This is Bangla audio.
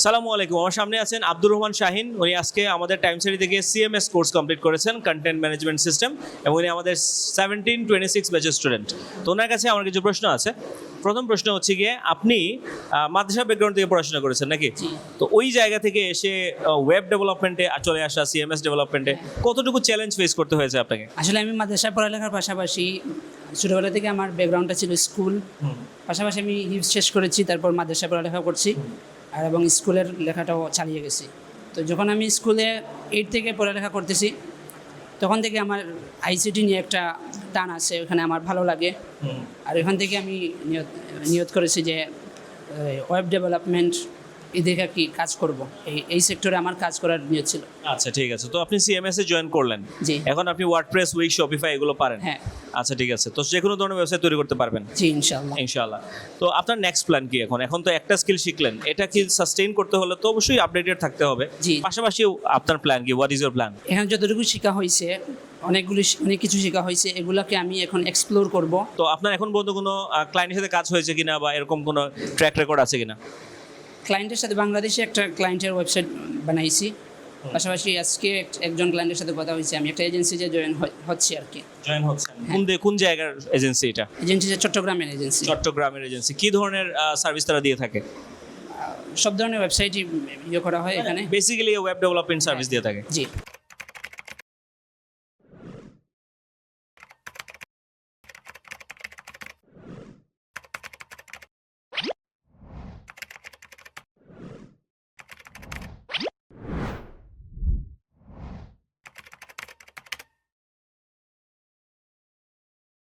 সালামু আলাইকুম। আমার সামনে আছেন আব্দুর রহমান শাহিন। উনি আজকে আমাদের টাইম সারি থেকে সিএমএস কোর্স কমপ্লিট করেছেন, কন্টেন্ট ম্যানেজমেন্ট সিস্টেম, এবং উনি আমাদের 1726 ব্যাচের স্টুডেন্ট। তো ওনার কাছে আমার কিছু প্রশ্ন আছে। প্রথম প্রশ্ন হচ্ছে গিয়ে, আপনি মাদ্রাসা ব্যাকগ্রাউন্ড থেকে পড়াশোনা করেছেন নাকি? তো ওই জায়গা থেকে এসে ওয়েব ডেভেলপমেন্টে চলে আসা, সিএমএস ডেভেলপমেন্টে কতটুকু চ্যালেঞ্জ ফেস করতে হয়েছে আপনাকে? আসলে আমি মাদ্রাসায় পড়ালেখার পাশাপাশি ছোটোবেলা থেকে আমার ব্যাকগ্রাউন্ডটা ছিল স্কুল, পাশাপাশি আমি হিপস শেষ করেছি, তারপর মাদ্রাসায় পড়ালেখা করছি আর এবং স্কুলের লেখাটাও চালিয়ে গেছি। তো যখন আমি স্কুলে 8 থেকে পড়ালেখা করতেছি, তখন থেকে আমার আইসিটি নিয়ে একটা টান আছে, ওখানে আমার ভালো লাগে। আর ওখান থেকে আমি নিয়ত করেছি যে ওয়েব ডেভেলপমেন্ট এদিকে কি কাজ করব, এই সেক্টরে আমার কাজ করার নিয়ত ছিল। আচ্ছা, ঠিক আছে। তো আপনি সিএমএস এ জয়েন করলেন, জি। এখন আপনি ওয়ার্ডপ্রেস, উইক, শপিফাই এগুলো পারেন? হ্যাঁ। আচ্ছা, ঠিক আছে। তো যে কোনো ধরনের ওয়েবসাইট তৈরি করতে পারবেন জি, ইনশাআল্লাহ। ইনশাআল্লাহ। তো আপনার নেক্সট প্ল্যান কি? এখন তো একটা স্কিল শিখলেন, এটা কি সাস্টেইন করতে হলে তো অবশ্যই আপডেটেড থাকতে হবে। জি। পাশাপাশি আপনার প্ল্যান কি? What is your plan? এখানে যতটুকু শেখা হয়েছে, অনেক কিছু শেখা হয়েছে, এগুলোকে আমি এখন এক্সপ্লোর করব। তো আপনার এখন পর্যন্ত কোনো ক্লায়েন্টের সাথে কাজ হয়েছে কিনা, বা এরকম কোনো ট্র্যাক রেকর্ড আছে কিনা? ক্লায়েন্টের সাথে বাংলাদেশে একটা ক্লায়েন্টের ওয়েবসাইট বানাইছি, পাশাপাশি আজকে একজন ক্লায়েন্টের সাথে কথা হয়েছে, আমি একটা এজেন্সিতে জয়েন হচ্ছে আর কি। জয়েন হচ্ছেন কোন জায়গার এজেন্সি এটা? এজেন্সি চট্টগ্রামের এজেন্সি। চট্টগ্রামের এজেন্সি। কি ধরনের সার্ভিস তারা দিয়ে থাকে? সব ধরনের ওয়েবসাইটই করা হয় এখানে। বেসিক্যালি ওয়েব ডেভেলপমেন্ট সার্ভিস দিয়ে থাকে। জি।